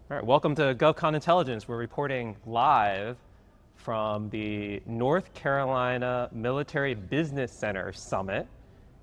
All right, welcome to GovCon Intelligence. We're reporting live from the North Carolina Military Business Center Summit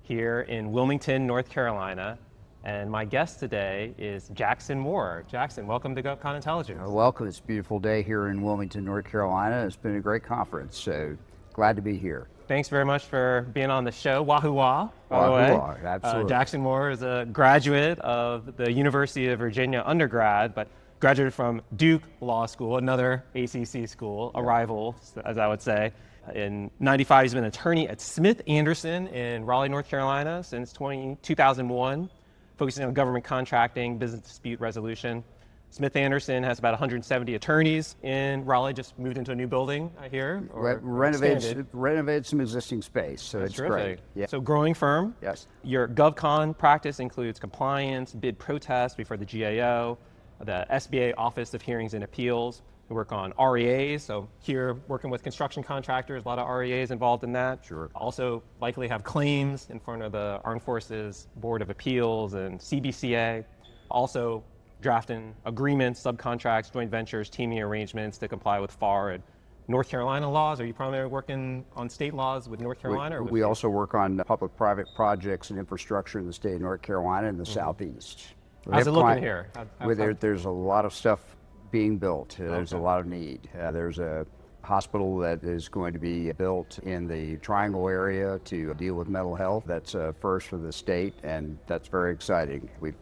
here in Wilmington, North Carolina. And my guest today is Jackson Moore. Jackson, welcome to GovCon Intelligence. Welcome. It's a beautiful day here in Wilmington, North Carolina. It's been a great conference, so glad to be here. Thanks very much for being on the show. Wahoo wah, by the way. Wah, absolutely. Jackson Moore is a graduate of the University of Virginia undergrad, but graduated from Duke Law School, another ACC school, a rival, as I would say. In '95, he's been an attorney at Smith Anderson in Raleigh, North Carolina since 2001, focusing on government contracting, business dispute resolution. Smith Anderson has about 170 attorneys in Raleigh, just moved into a new building, I hear. Renovated some existing space, so That's it's terrific. great. Yeah. So growing firm. Yes. Your GovCon practice includes compliance, bid protest before the GAO, the SBA Office of Hearings and Appeals. We work on REAs, so here working with construction contractors, a lot of REAs involved in that. Sure. Also likely have claims in front of the Armed Forces Board of Appeals and CBCA. Also drafting agreements, subcontracts, joint ventures, teaming arrangements to comply with FAR and North Carolina laws. Are you primarily working on state laws with North Carolina? Or with We also work on public-private projects and infrastructure in the state of North Carolina and the Southeast. How's it looking here? There's a lot of stuff being built. There's a lot of need. There's a hospital that is going to be built in the Triangle area to deal with mental health. That's first for the state, and that's very exciting. We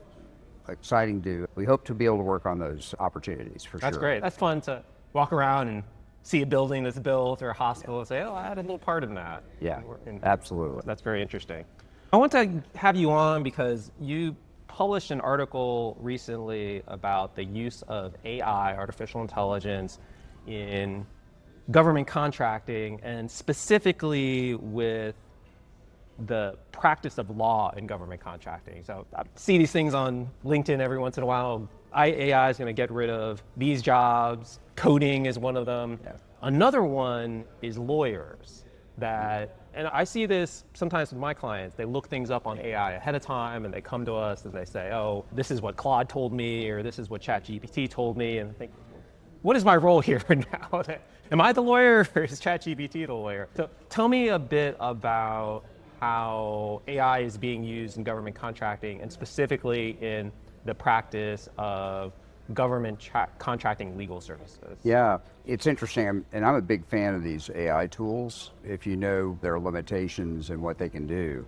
hope to be able to work on those opportunities for sure. That's great. That's fun to walk around and see a building that's built or a hospital and say, oh, I had a little part in that. Yeah, absolutely. That's very interesting. I want to have you on because you published an article recently about the use of AI, artificial intelligence, in government contracting, and specifically with the practice of law in government contracting. So I see these things on LinkedIn every once in a while. AI is going to get rid of these jobs. Coding is one of them. Yeah. Another one is lawyers and I see this sometimes with my clients. They look things up on AI ahead of time and they come to us and they say, oh, this is what Claude told me, or this is what ChatGPT told me. And I think, what is my role here now? Am I the lawyer or is ChatGPT the lawyer? So tell me a bit about how AI is being used in government contracting and specifically in the practice of government contracting legal services. Yeah, it's interesting, and I'm a big fan of these AI tools, if you know their limitations and what they can do.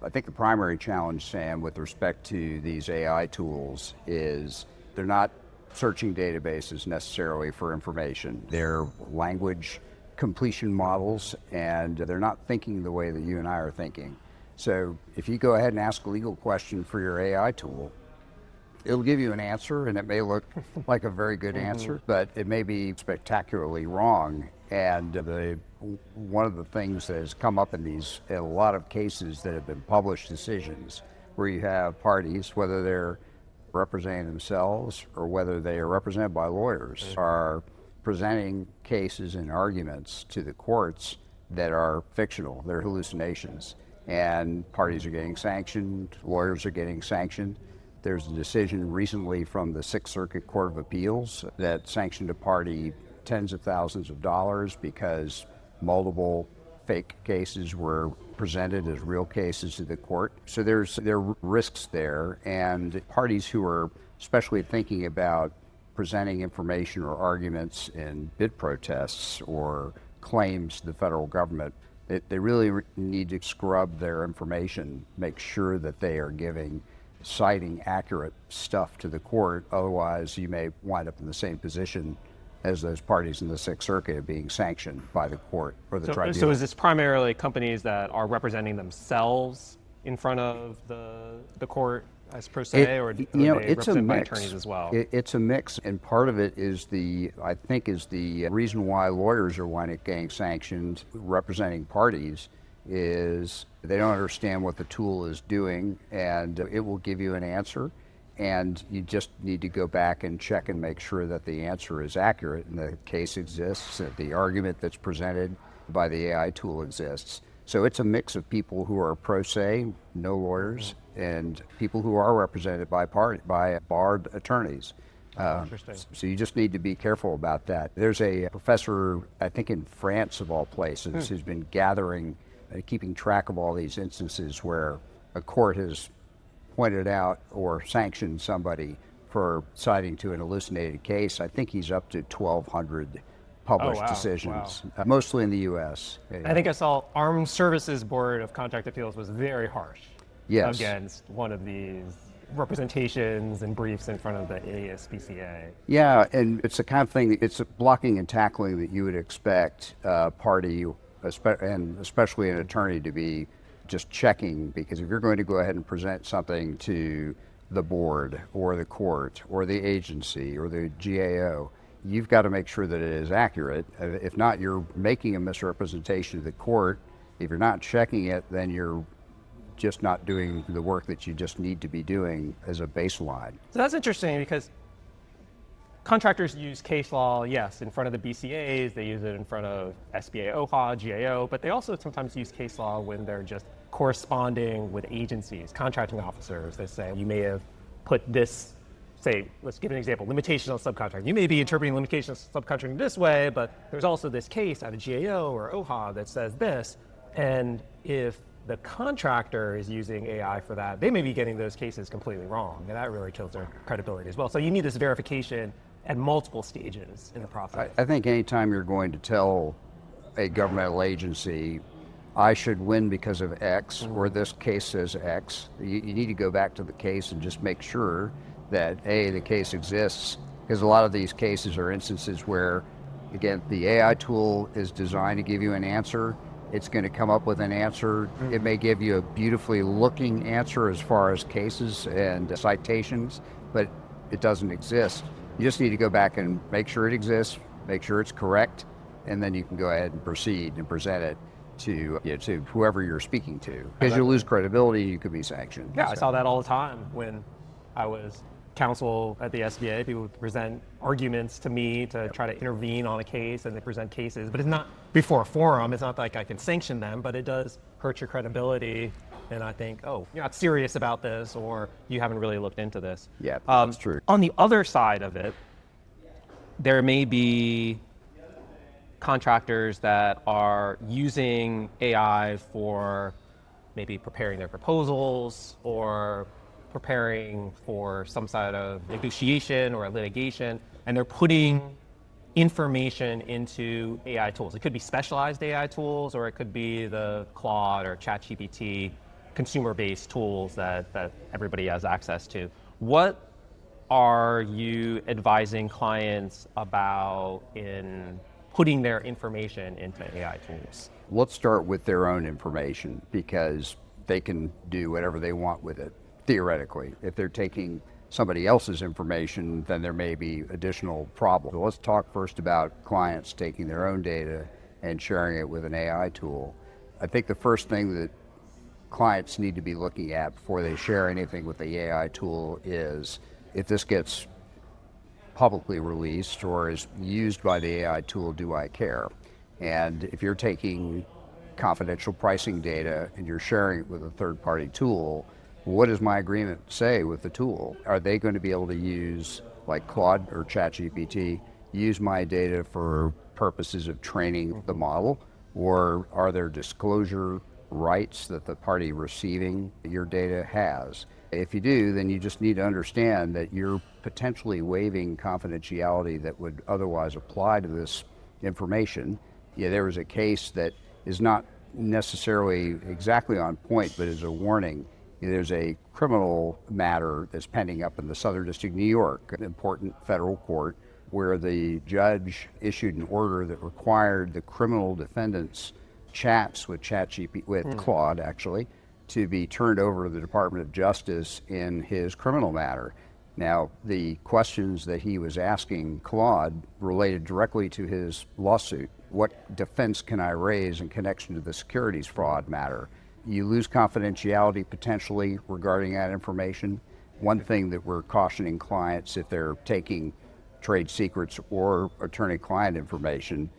I think the primary challenge, Sam, with respect to these AI tools is they're not searching databases necessarily for information. They're language completion models, and they're not thinking the way that you and I are thinking. So if you go ahead and ask a legal question for your AI tool, it'll give you an answer, and it may look like a very good answer, but it may be spectacularly wrong. And one of the things that has come up in a lot of cases that have been published decisions, where you have parties, whether they're representing themselves or whether they are represented by lawyers, are presenting cases and arguments to the courts that are fictional, they're hallucinations. And parties are getting sanctioned, lawyers are getting sanctioned. There's a decision recently from the Sixth Circuit Court of Appeals that sanctioned a party tens of thousands of dollars because multiple fake cases were presented as real cases to the court. So there are risks there, and parties who are especially thinking about presenting information or arguments in bid protests or claims to the federal government, they really need to scrub their information, make sure that they are citing accurate stuff to the court. Otherwise, you may wind up in the same position as those parties in the Sixth Circuit being sanctioned by the court or the tribunal. So is this primarily companies that are representing themselves in front of the court as per se, or it's represented a by mix. attorneys as well? It's a mix, and part of it is the reason why lawyers are winding up getting sanctioned representing parties is they don't understand what the tool is doing, and it will give you an answer, and you just need to go back and check and make sure that the answer is accurate and the case exists, that the argument that's presented by the AI tool exists. So it's a mix of people who are pro se, no lawyers, and people who are represented by barred attorneys. Interesting. So you just need to be careful about that. There's a professor, I think in France of all places, who's been gathering, keeping track of all these instances where a court has pointed out or sanctioned somebody for citing to an hallucinated case. I think he's up to 1,200 published wow. decisions, mostly in the U.S. I think I saw Armed Services Board of Contract Appeals was very harsh Yes. against one of these representations and briefs in front of the ASPCA. Yeah, and it's the kind of thing, it's a blocking and tackling that you would expect a party, and especially an attorney, to be just checking, because if you're going to go ahead and present something to the board or the court or the agency or the GAO, you've got to make sure that it is accurate. If not, you're making a misrepresentation to the court. If you're not checking it, then you're just not doing the work that you just need to be doing as a baseline. So that's interesting because contractors use case law, yes, in front of the BCAs, they use it in front of SBA, OHA, GAO, but they also sometimes use case law when they're just corresponding with agencies, contracting officers. They say, you may have put this, say, let's give an example, limitations on subcontracting. You may be interpreting limitations on subcontracting this way, but there's also this case out of GAO or OHA that says this, and if the contractor is using AI for that, they may be getting those cases completely wrong, and that really kills their credibility as well. So you need this verification at multiple stages in the process. I think anytime you're going to tell a governmental agency, I should win because of X, or this case says X, you need to go back to the case and just make sure that A, the case exists, because a lot of these cases are instances where, again, the AI tool is designed to give you an answer. It's going to come up with an answer. It may give you a beautifully looking answer as far as cases and citations, but it doesn't exist. You just need to go back and make sure it exists, make sure it's correct, and then you can go ahead and proceed and present it to whoever you're speaking to. Because you lose credibility, you could be sanctioned. Yeah, I saw that all the time when I was counsel at the SBA. People would present arguments to me to try to intervene on a case, and they present cases, but it's not before a forum. It's not like I can sanction them, but it does hurt your credibility. And I think, oh, you're not serious about this, or you haven't really looked into this. Yeah, that's true. On the other side of it, there may be contractors that are using AI for maybe preparing their proposals or preparing for some sort of negotiation or litigation, and they're putting information into AI tools. It could be specialized AI tools, or it could be the Claude or ChatGPT consumer-based tools that everybody has access to. What are you advising clients about in putting their information into AI tools? Let's start with their own information, because they can do whatever they want with it, theoretically. If they're taking somebody else's information, then there may be additional problems. So let's talk first about clients taking their own data and sharing it with an AI tool. I think the first thing that clients need to be looking at before they share anything with the AI tool is, if this gets publicly released or is used by the AI tool, do I care? And if you're taking confidential pricing data and you're sharing it with a third-party tool, what does my agreement say with the tool? Are they going to be able to use, like Claude or ChatGPT, use my data for purposes of training the model? Or are there disclosure rights that the party receiving your data has? If you do, then you just need to understand that you're potentially waiving confidentiality that would otherwise apply to this information. Yeah, there was a case that is not necessarily exactly on point, but is a warning. There's a criminal matter that's pending up in the Southern District of New York, an important federal court, where the judge issued an order that required the criminal defendant's chats with Claude, actually, to be turned over to the Department of Justice in his criminal matter. Now, the questions that he was asking Claude related directly to his lawsuit. What defense can I raise in connection to the securities fraud matter? You lose confidentiality potentially regarding that information. One thing that we're cautioning clients, if they're taking trade secrets or attorney-client information,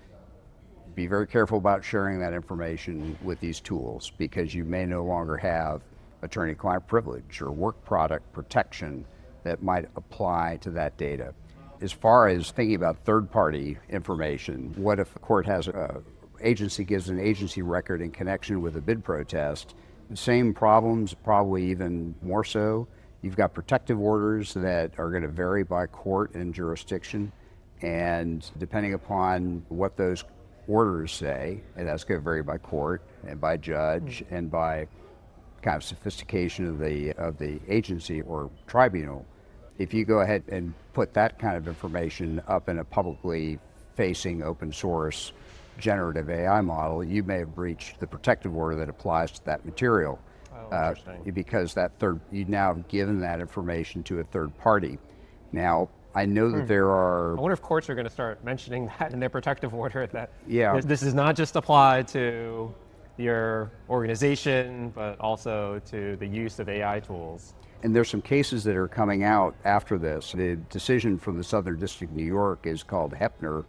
be very careful about sharing that information with these tools, because you may no longer have attorney-client privilege or work product protection that might apply to that data. As far as thinking about third-party information, what if a court has a agency gives an agency record in connection with a bid protest? The same problems, probably even more so. You've got protective orders that are going to vary by court and jurisdiction, and depending upon what those orders say, and that's going to vary by court and by judge and by kind of sophistication of the agency or tribunal. If you go ahead and put that kind of information up in a publicly facing open source generative AI model, you may have breached the protective order that applies to that material. Because you've now given that information to a third party. Now, I know that there are... I wonder if courts are going to start mentioning that in their protective order, that this is not just applied to your organization, but also to the use of AI tools. And there's some cases that are coming out after this. The decision from the Southern District of New York is called Heppner.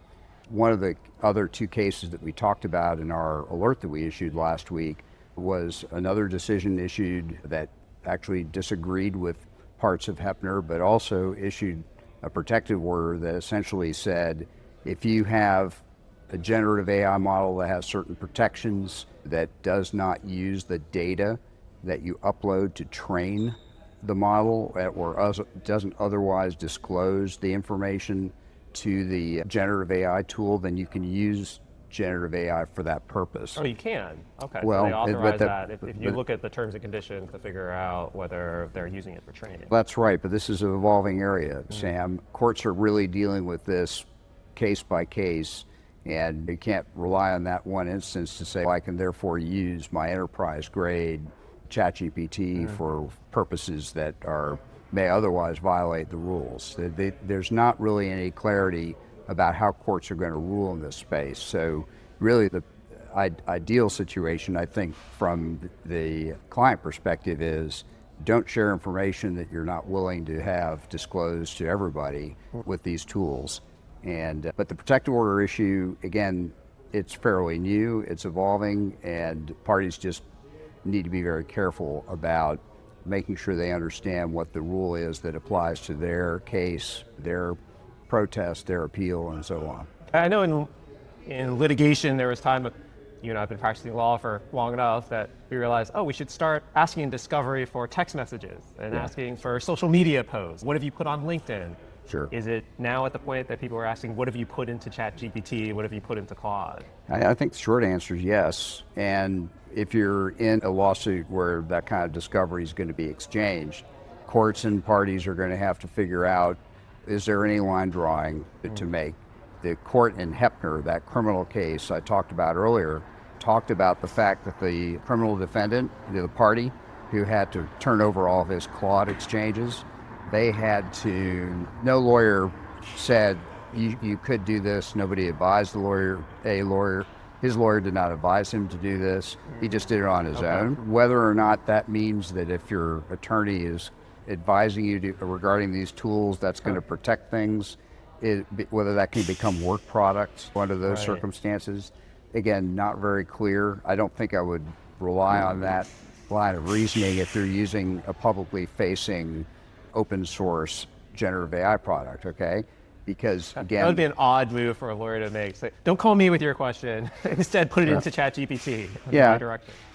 One of the other two cases that we talked about in our alert that we issued last week was another decision issued that actually disagreed with parts of Heppner, but also issued a protective order that essentially said, if you have a generative AI model that has certain protections, that does not use the data that you upload to train the model, or doesn't otherwise disclose the information to the generative AI tool, then you can use generative AI for that purpose. Oh, you can? Okay, well, so they authorize that if you look at the terms and conditions to figure out whether they're using it for training. That's right, but this is an evolving area, Sam. Courts are really dealing with this case by case, and you can't rely on that one instance to say, well, I can therefore use my enterprise grade ChatGPT for purposes that may otherwise violate the rules. There's not really any clarity about how courts are going to rule in this space. So really the ideal situation, I think, from the client perspective is don't share information that you're not willing to have disclosed to everybody with these tools. But the protective order issue, again, it's fairly new, it's evolving, and parties just need to be very careful about making sure they understand what the rule is that applies to their case, their protest, their appeal, and so on. I know in litigation there was time, you and I have been practicing law for long enough that we realized, oh, we should start asking in discovery for text messages and asking for social media posts. What have you put on LinkedIn? Sure. Is it now at the point that people are asking, what have you put into ChatGPT? What have you put into Claude? I think the short answer is yes. And if you're in a lawsuit where that kind of discovery is going to be exchanged, courts and parties are going to have to figure out, is there any line drawing to make? The court in Heppner, that criminal case I talked about earlier, talked about the fact that the criminal defendant, the party who had to turn over all of his Claude exchanges, they had to, no lawyer said you could do this. Nobody advised a lawyer. His lawyer did not advise him to do this. He just did it on his own. Whether or not that means that if your attorney is advising you regarding these tools, that's going to protect things, whether that can become work products under those circumstances, again, not very clear. I don't think I would rely on that line of reasoning if they're using a publicly facing open source generative AI product, okay? Because again, that would be an odd move for a lawyer to make. Say, don't call me with your question. Instead, put it into ChatGPT.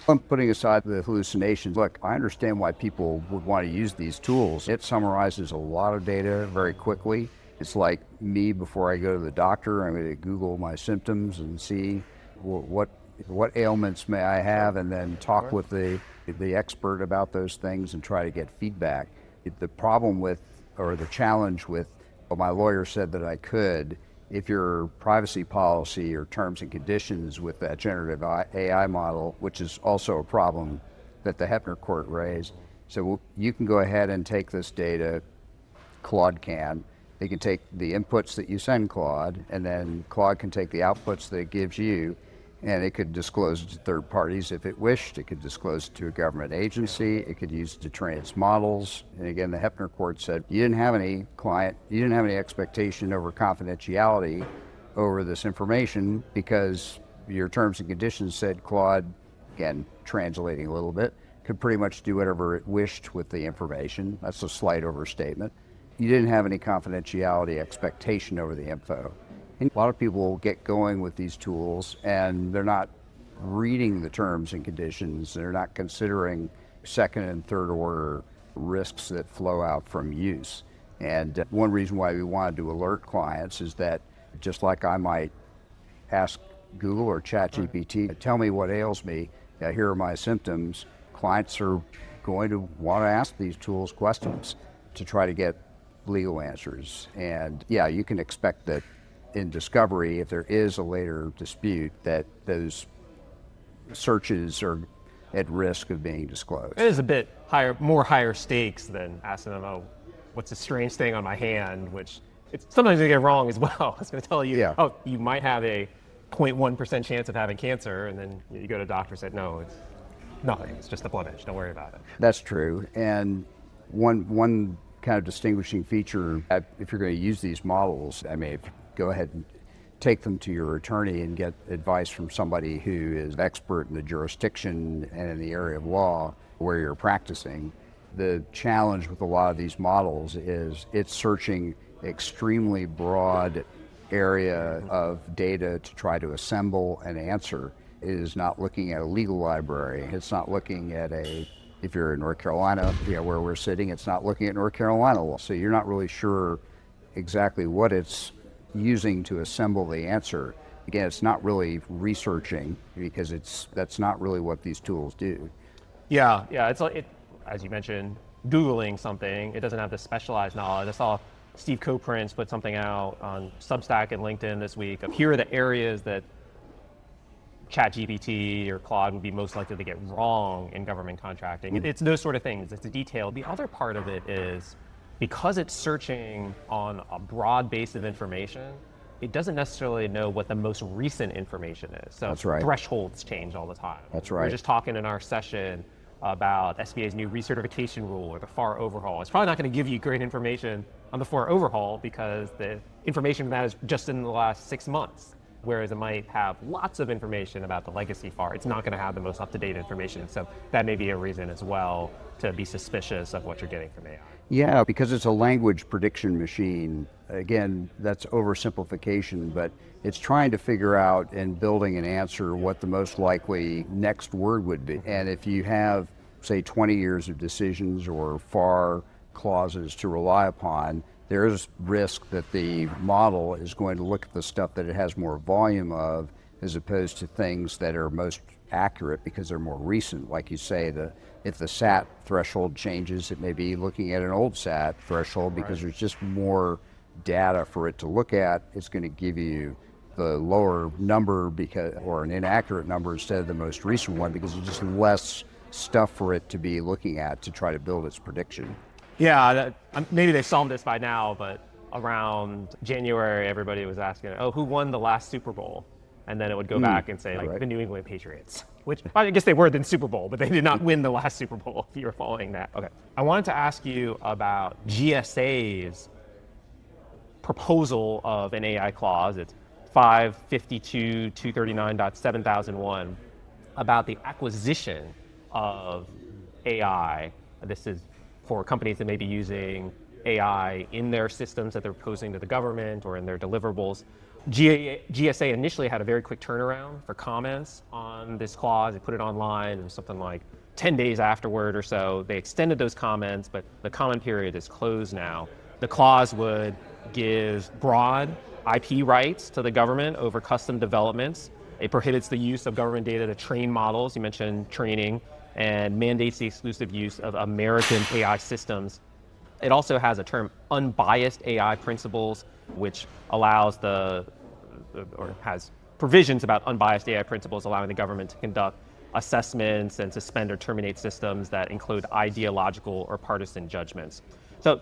I'm putting aside the hallucinations. Look, I understand why people would want to use these tools. It summarizes a lot of data very quickly. It's like me before I go to the doctor. I'm going to Google my symptoms and see what ailments may I have, and then talk with the expert about those things and try to get feedback. The problem with, or the challenge with, well, my lawyer said that I could, if your privacy policy or terms and conditions with that generative AI model, which is also a problem that the Heppner court raised. So you can go ahead and take this data, Claude can. They can take the inputs that you send Claude, and then Claude can take the outputs that it gives you, and it could disclose it to third parties if it wished. It could disclose it to a government agency. It could use it to train its models. And again, the Heppner court said you didn't have any expectation over confidentiality over this information because your terms and conditions said Claude, again, translating a little bit, could pretty much do whatever it wished with the information. That's a slight overstatement. you didn't have any confidentiality expectation over the info. And a lot of people get going with these tools and they're not reading the terms and conditions. They're not considering second and third order risks that flow out from use. And one reason why we wanted to alert clients is that just like I might ask Google or ChatGPT, tell me what ails me, here are my symptoms, clients are going to want to ask these tools questions to try to get legal answers. And yeah, you can expect that in discovery, if there is a later dispute, that those searches are at risk of being disclosed. It is a bit higher stakes than asking them, oh, what's a strange thing on my hand, which it's sometimes they get wrong as well. It's going to tell you, Yeah. oh, you might have a 0.1% chance of having cancer, and then you go to a doctor and say, no, it's nothing. It's just a blemish. Don't worry about it. That's true. And one kind of distinguishing feature, if you're going to use these models, I mean, go ahead and take them to your attorney and get advice from somebody who is expert in the jurisdiction and in the area of law where you're practicing. The challenge with a lot of these models is it's searching extremely broad area of data to try to assemble an answer. It is not looking at a legal library. It's not looking at if you're in North Carolina, where we're sitting, it's not looking at North Carolina law. So you're not really sure exactly what it's using to assemble the answer. Again, it's not really researching because that's not really what these tools do. Yeah, it's as you mentioned, Googling something, it doesn't have the specialized knowledge. I saw Steve Coprince put something out on Substack and LinkedIn this week of here are the areas that ChatGPT or Claude would be most likely to get wrong in government contracting. It's those sort of things. It's the detail. The other part of it is because it's searching on a broad base of information, it doesn't necessarily know what the most recent information is. So That's right. Thresholds change all the time. That's We right. were just talking in our session about SBA's new recertification rule or the FAR overhaul. It's probably not going to give you great information on the FAR overhaul because the information from that is just in the last 6 months. Whereas it might have lots of information about the legacy FAR. It's not going to have the most up-to-date information. So that may be a reason as well to be suspicious of what you're getting from AI. Yeah, because it's a language prediction machine. Again, that's oversimplification, but it's trying to figure out and building an answer what the most likely next word would be. And if you have, say, 20 years of decisions or FAR clauses to rely upon, there is risk that the model is going to look at the stuff that it has more volume of as opposed to things that are most accurate because they're more recent. Like you say, if the SAT threshold changes, it may be looking at an old SAT threshold because there's just more data for it to look at. It's going to give you the lower number or an inaccurate number instead of the most recent one because there's just less stuff for it to be looking at to try to build its prediction. Yeah, maybe they've solved this by now, but around January, everybody was asking, oh, who won the last Super Bowl? And then it would go back and say, like, the New England Patriots, which I guess they were the Super Bowl, but they did not win the last Super Bowl, if you were following that. Okay. I wanted to ask you about GSA's proposal of an AI clause. It's 552.239.7001 about the acquisition of AI. This is for companies that may be using AI in their systems that they're proposing to the government or in their deliverables. GSA initially had a very quick turnaround for comments on this clause. They put it online and something like 10 days afterward or so. They extended those comments, but the comment period is closed now. The clause would give broad IP rights to the government over custom developments. It prohibits the use of government data to train models. You mentioned training, and mandates the exclusive use of American AI systems. It also has a term, unbiased AI principles, which allows or has provisions about unbiased AI principles allowing the government to conduct assessments and suspend or terminate systems that include ideological or partisan judgments. So,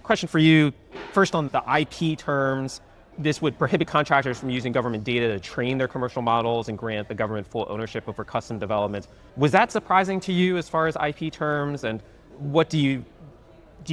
question for you, first on the IP terms. This would prohibit contractors from using government data to train their commercial models and grant the government full ownership over custom developments. Was that surprising to you as far as IP terms? And what do you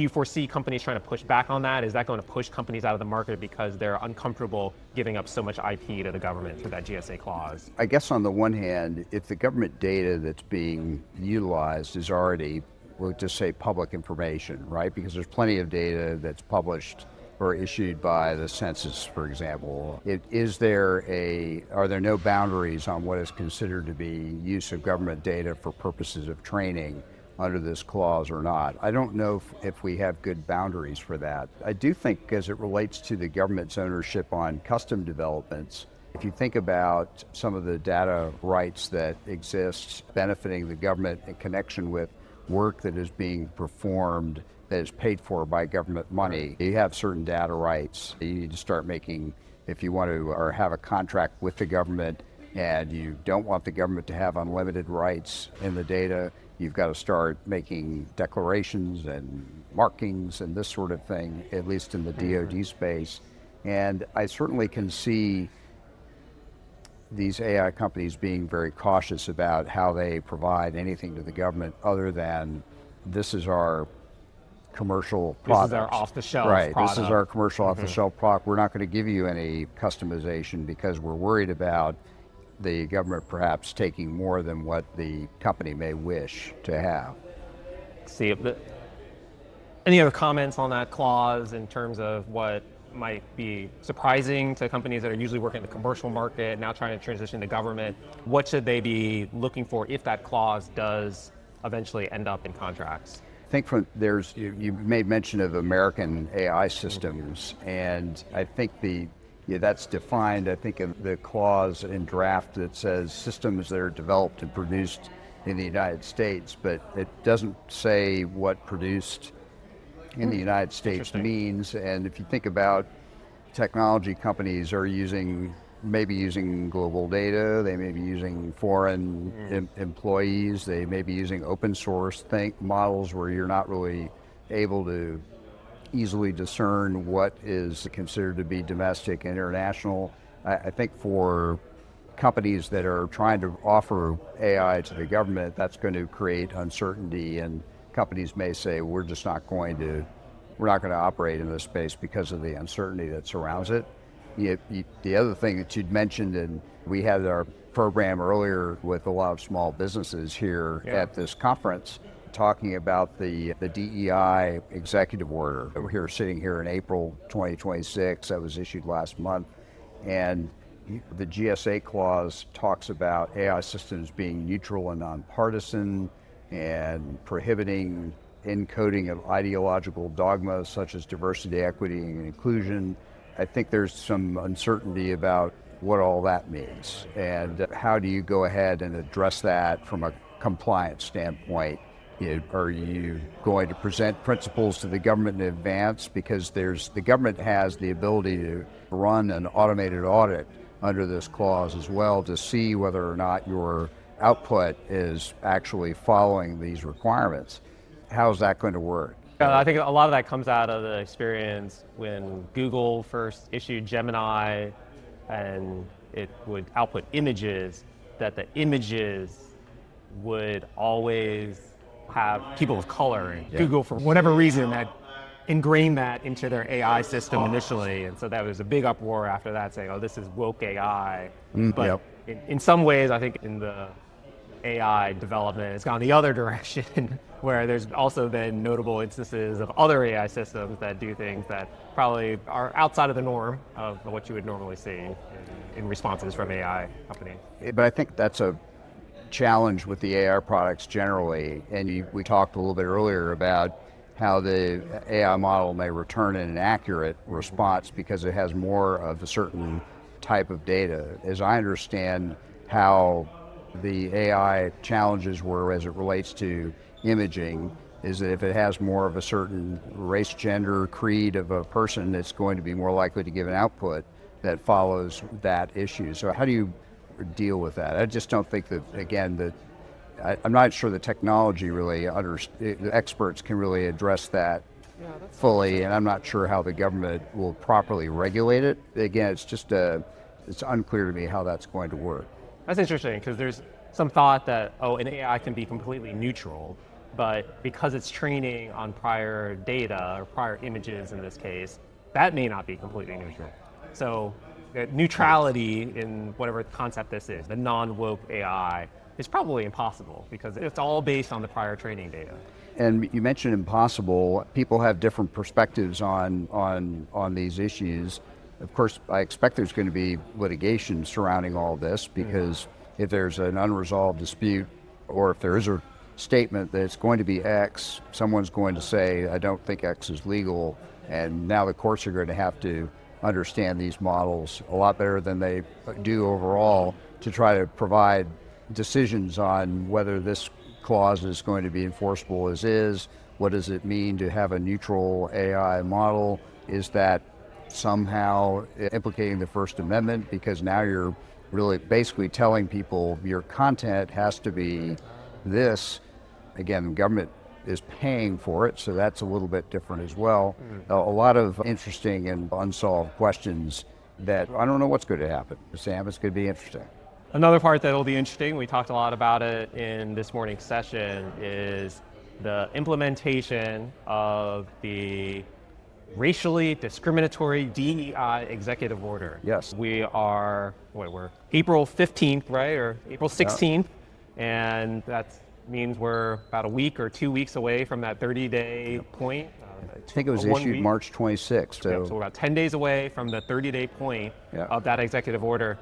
foresee companies trying to push back on that? Is that going to push companies out of the market because they're uncomfortable giving up so much IP to the government through that GSA clause? I guess on the one hand, if the government data that's being utilized is already we'll just say public information, right? Because there's plenty of data that's published or issued by the census, for example. Are there no boundaries on what is considered to be use of government data for purposes of training under this clause or not? I don't know if we have good boundaries for that. I do think as it relates to the government's ownership on custom developments, if you think about some of the data rights that exist benefiting the government in connection with work that is being performed that is paid for by government money, you have certain data rights. You need to start making, if you want to, or have a contract with the government and you don't want the government to have unlimited rights in the data, you've got to start making declarations and markings and this sort of thing, at least in the DoD space. And I certainly can see these AI companies being very cautious about how they provide anything to the government other than this is our commercial product. This is our off-the-shelf right, product. This is our commercial off-the-shelf product. We're not going to give you any customization because we're worried about the government perhaps taking more than what the company may wish to have. See, any other comments on that clause in terms of what might be surprising to companies that are usually working in the commercial market, now trying to transition to government? What should they be looking for if that clause does eventually end up in contracts? I think you made mention of American AI systems, and I think that's defined, I think, in the clause in draft that says systems that are developed and produced in the United States, but it doesn't say what produced in the United States means. And if you think about technology companies are maybe using global data, they may be using foreign employees, they may be using open source models where you're not really able to easily discern what is considered to be domestic and international. I think for companies that are trying to offer AI to the government, that's going to create uncertainty, and companies may say, we're not going to operate in this space because of the uncertainty that surrounds it. The other thing that you'd mentioned, and we had our program earlier with a lot of small businesses here at this conference, talking about the DEI executive order. We're sitting here in April 2026, that was issued last month, and the GSA clause talks about AI systems being neutral and nonpartisan and prohibiting encoding of ideological dogmas such as diversity, equity, and inclusion. I think there's some uncertainty about what all that means, and how do you go ahead and address that from a compliance standpoint? Are you going to present principles to the government in advance? Because the government has the ability to run an automated audit under this clause as well to see whether or not your output is actually following these requirements. How's that going to work? I think a lot of that comes out of the experience when Google first issued Gemini and it would output images, that the images would always have people of color. And Google, for whatever reason, had ingrained that into their AI system initially. And so that was a big uproar after that, saying, oh, this is woke AI. But in some ways, I think in the AI development, it's gone the other direction, where there's also been notable instances of other AI systems that do things that probably are outside of the norm of what you would normally see in responses from AI companies. But I think that's a challenge with the AI products generally, and we talked a little bit earlier about how the AI model may return an inaccurate response because it has more of a certain type of data. As I understand how the AI challenges were as it relates to imaging, is that if it has more of a certain race, gender, creed of a person, it's going to be more likely to give an output that follows that issue. So how do you deal with that? I just don't think that, again, I'm not sure the technology really, the experts can really address that fully, and I'm not sure how the government will properly regulate it. Again, it's unclear to me how that's going to work. That's interesting, because there's some thought that, an AI can be completely neutral, but because it's training on prior data or prior images in this case, that may not be completely neutral. So neutrality in whatever concept this is, the non-woke AI, is probably impossible because it's all based on the prior training data. And you mentioned impossible. People have different perspectives on these issues. Of course, I expect there's going to be litigation surrounding all this because if there's an unresolved dispute or if there is a statement that it's going to be X, someone's going to say, I don't think X is legal. And now the courts are going to have to understand these models a lot better than they do overall to try to provide decisions on whether this clause is going to be enforceable as is. What does it mean to have a neutral AI model? Is that somehow implicating the First Amendment? Because now you're really basically telling people your content has to be this. Again, the government is paying for it, so that's a little bit different as well. A lot of interesting and unsolved questions that I don't know what's going to happen. Sam, it's going to be interesting. Another part that will be interesting, we talked a lot about it in this morning's session, is the implementation of the racially discriminatory DEI executive order. Yes. We are, we're April 15th, right, or April 16th, and that means we're about a week or 2 weeks away from that 30-day point. I think it was issued March 26th. So we're about 10 days away from the 30-day point of that executive order.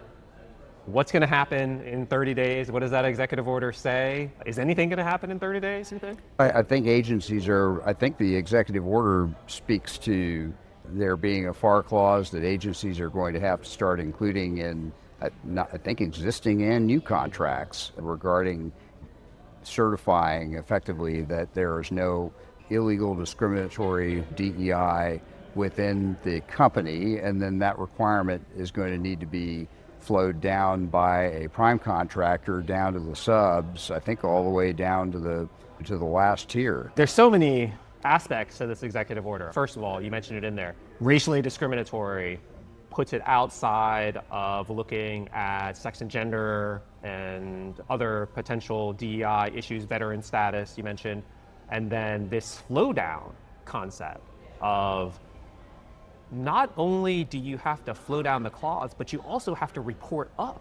What's going to happen in 30 days? What does that executive order say? Is anything going to happen in 30 days, you think? I think agencies I think the executive order speaks to there being a FAR clause that agencies are going to have to start including in, I think, existing and new contracts regarding certifying effectively that there is no illegal discriminatory DEI within the company, and then that requirement is going to need to be flowed down by a prime contractor down to the subs, I think all the way down to the last tier. There's so many aspects to this executive order. First of all, you mentioned it in there, racially discriminatory, puts it outside of looking at sex and gender and other potential DEI issues, veteran status, you mentioned, and then this flow down concept of not only do you have to flow down the clause, but you also have to report up.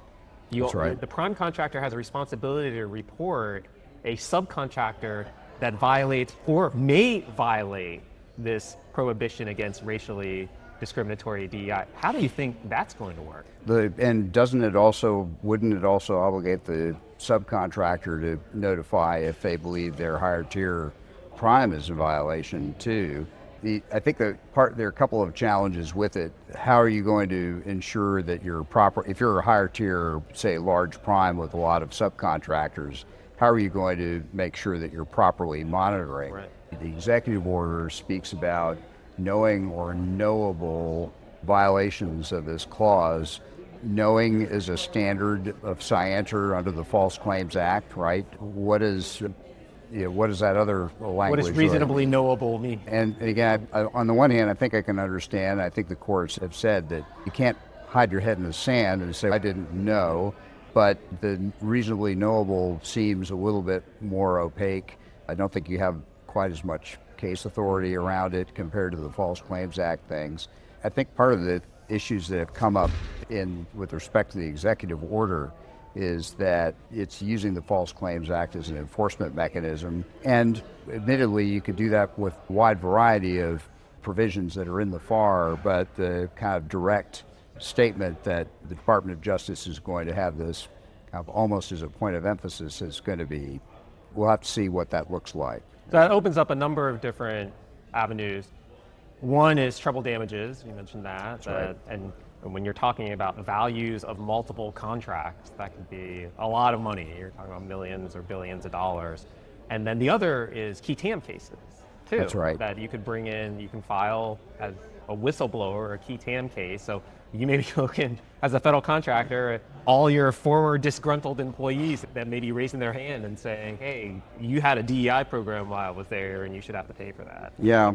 That's right. The prime contractor has a responsibility to report a subcontractor that violates or may violate this prohibition against racially discriminatory DEI. How do you think that's going to work? And wouldn't it also obligate the subcontractor to notify if they believe their higher tier prime is in violation too? I think there are a couple of challenges with it. How are you going to ensure that you're proper, if you're a higher tier, say large prime with a lot of subcontractors, how are you going to make sure that you're properly monitoring? Right. The executive order speaks about knowing or knowable violations of this clause. Knowing is a standard of scienter under the False Claims Act, right? What is that other language? What does reasonably knowable mean? And again, on the one hand, I think I can understand. I think the courts have said that you can't hide your head in the sand and say, I didn't know. But the reasonably knowable seems a little bit more opaque. I don't think you have quite as much case authority around it compared to the False Claims Act things. I think part of the issues that have come up with respect to the executive order is that it's using the False Claims Act as an enforcement mechanism. And admittedly, you could do that with a wide variety of provisions that are in the FAR, but the kind of direct statement that the Department of Justice is going to have this kind of almost as a point of emphasis is going to be, we'll have to see what that looks like. So that opens up a number of different avenues. One is treble damages, you mentioned that. Right. And when you're talking about values of multiple contracts, that could be a lot of money. You're talking about millions or billions of dollars. And then the other is key TAM cases, too. That's right. That you could bring in, you can file as a whistleblower or a key TAM case. So you may be looking, as a federal contractor, at all your former disgruntled employees that may be raising their hand and saying, hey, you had a DEI program while I was there and you should have to pay for that. Yeah.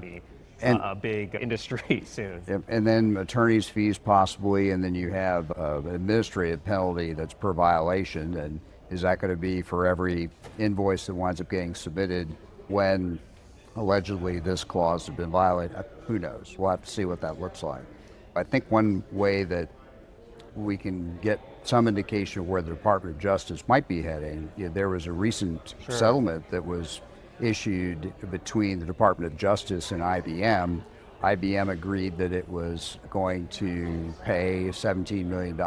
And a big industry soon. And then attorney's fees possibly, and then you have an administrative penalty that's per violation. And is that going to be for every invoice that winds up getting submitted when allegedly this clause has been violated? Who knows? We'll have to see what that looks like. I think one way that we can get some indication of where the Department of Justice might be heading, there was a recent settlement that was issued between the Department of Justice and IBM. IBM agreed that it was going to pay $17 million.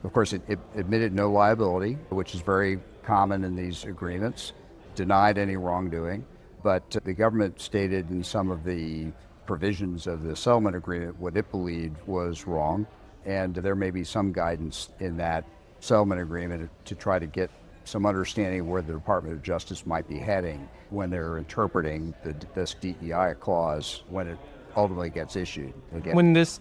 Of course, it admitted no liability, which is very common in these agreements, denied any wrongdoing, but the government stated in some of the provisions of the settlement agreement what it believed was wrong, and there may be some guidance in that settlement agreement to try to get some understanding of where the Department of Justice might be heading when they're interpreting this DEI clause when it ultimately gets issued. Again.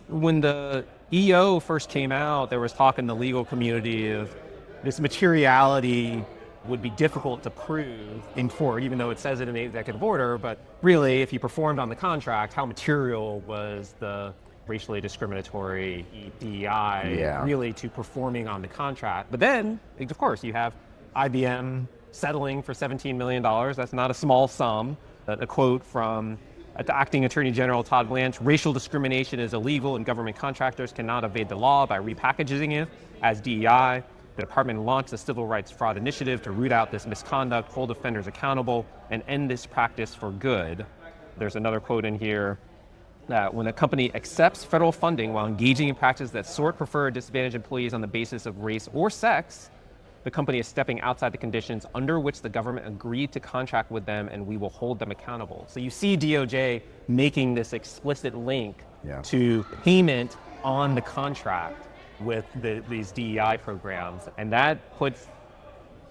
When the EO first came out, there was talk in the legal community of this materiality would be difficult to prove in court, even though it says it in the executive order. But really, if you performed on the contract, how material was the racially discriminatory DEI really to performing on the contract? But then, of course, you have IBM settling for $17 million. That's not a small sum. A quote from the Acting Attorney General Todd Blanche: "Racial discrimination is illegal and government contractors cannot evade the law by repackaging it as DEI. The department launched a civil rights fraud initiative to root out this misconduct, hold offenders accountable, and end this practice for good." There's another quote in here that when a company accepts federal funding while engaging in practices that sort, prefer, or disadvantage employees on the basis of race or sex, the company is stepping outside the conditions under which the government agreed to contract with them, and we will hold them accountable. So you see DOJ making this explicit link to payment on the contract with these DEI programs, and that puts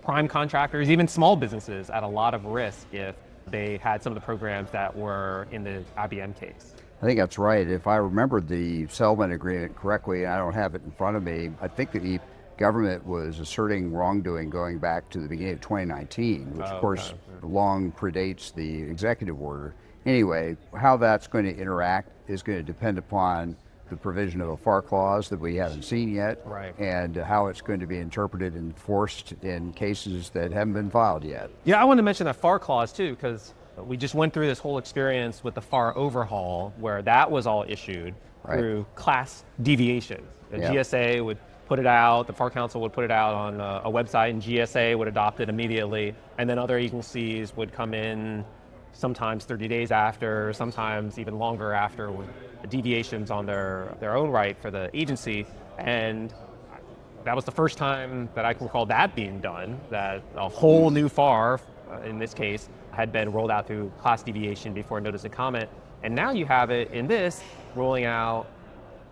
prime contractors, even small businesses, at a lot of risk if they had some of the programs that were in the IBM case. I think that's right. If I remember the settlement agreement correctly, and I don't have it in front of me, I think the government was asserting wrongdoing going back to the beginning of 2019, which of course long predates the executive order. Anyway, how that's going to interact is going to depend upon the provision of a FAR clause that we haven't seen yet, and how it's going to be interpreted and enforced in cases that haven't been filed yet. Yeah, I want to mention that FAR clause too, because we just went through this whole experience with the FAR overhaul where that was all issued through class deviations. The GSA would put it out, the FAR Council would put it out on a website, and GSA would adopt it immediately, and then other agencies would come in sometimes 30 days after, sometimes even longer after, with deviations on their own right for the agency. And that was the first time that I can recall that being done, that a whole new FAR, in this case, had been rolled out through class deviation before notice and comment. And now you have it in this, rolling out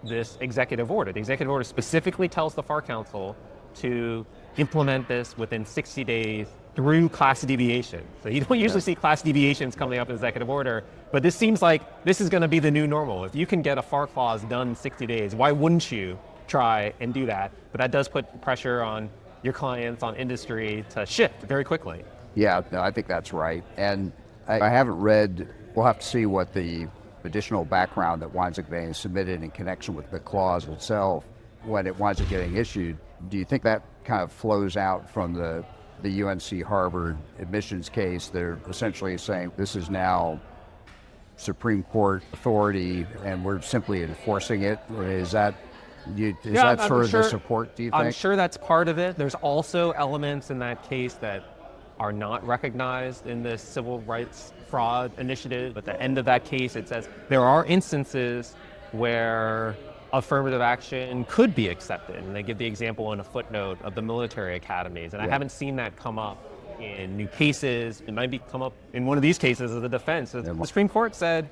this executive order. The executive order specifically tells the FAR Council to implement this within 60 days through class deviation. So you don't usually see class deviations coming up in executive order, but this seems like this is going to be the new normal. If you can get a FAR clause done in 60 days, why wouldn't you try and do that? But that does put pressure on your clients, on industry, to shift very quickly. Yeah, no, I think that's right. And I haven't read, we'll have to see what the additional background that winds up being submitted in connection with the clause itself when it winds up getting issued. Do you think that kind of flows out from the UNC Harvard admissions case? They're essentially saying this is now Supreme Court authority and we're simply enforcing it. Is that sort of the support, do you think? I'm sure that's part of it. There's also elements in that case that are not recognized in the civil rights fraud initiative. At the end of that case, it says there are instances where affirmative action could be accepted. And they give the example in a footnote of the military academies. And I haven't seen that come up in new cases. It might come up in one of these cases as a defense. The Supreme Court said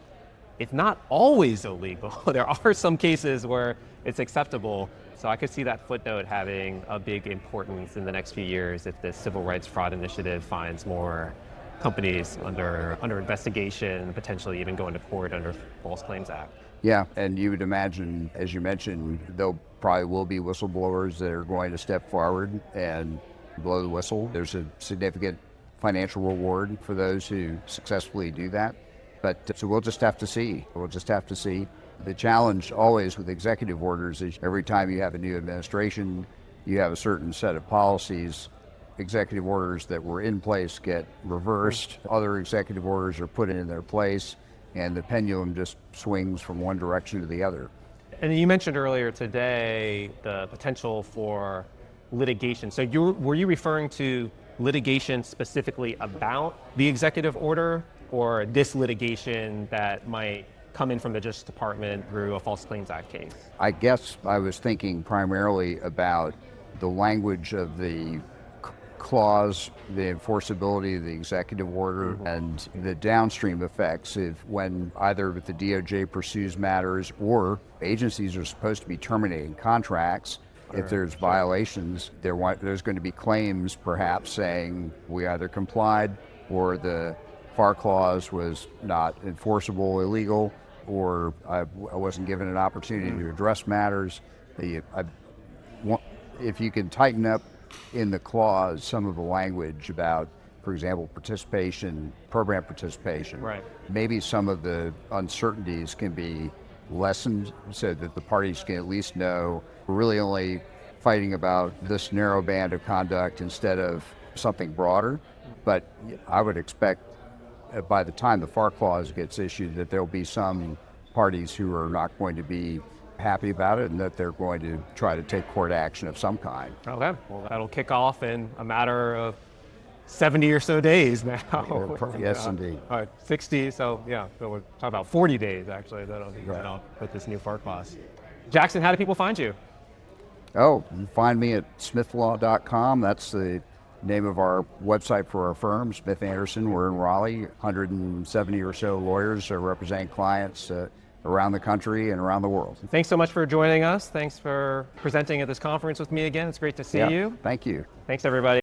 it's not always illegal. There are some cases where it's acceptable. So I could see that footnote having a big importance in the next few years if the civil rights fraud initiative finds more companies under investigation, potentially even going to court under False Claims Act. Yeah, and you would imagine, as you mentioned, there probably will be whistleblowers that are going to step forward and blow the whistle. There's a significant financial reward for those who successfully do that. But so we'll just have to see. The challenge always with executive orders is every time you have a new administration, you have a certain set of policies. Executive orders that were in place get reversed. Other executive orders are put in their place, and the pendulum just swings from one direction to the other. And you mentioned earlier today the potential for litigation. So were you referring to litigation specifically about the executive order, or this litigation that might come in from the Justice Department through a False Claims Act case? I guess I was thinking primarily about the language of the clause, the enforceability of the executive order, and the downstream effects if when either the DOJ pursues matters or agencies are supposed to be terminating contracts. If there's violations, there's going to be claims perhaps saying we either complied or the FAR clause was not enforceable, illegal, or I wasn't given an opportunity to address matters. If you can tighten up in the clause some of the language about, for example, participation, program participation, Right. maybe some of the uncertainties can be lessened so that the parties can at least know we're really only fighting about this narrow band of conduct instead of something broader. But I would expect by the time the FAR clause gets issued that there'll be some parties who are not going to be happy about it and that they're going to try to take court action of some kind. Okay, well, that'll kick off in a matter of 70 or so days now. Yes, indeed. 60, so yeah, so we're talking about 40 days actually that'll put this new FAR clause. Jackson, how do people find you? Oh, you can find me at smithlaw.com. That's the name of our website for our firm, Smith Anderson. We're in Raleigh. 170 or so lawyers are representing clients around the country and around the world. Thanks so much for joining us. Thanks for presenting at this conference with me again. It's great to see you. Thank you. Thanks, everybody.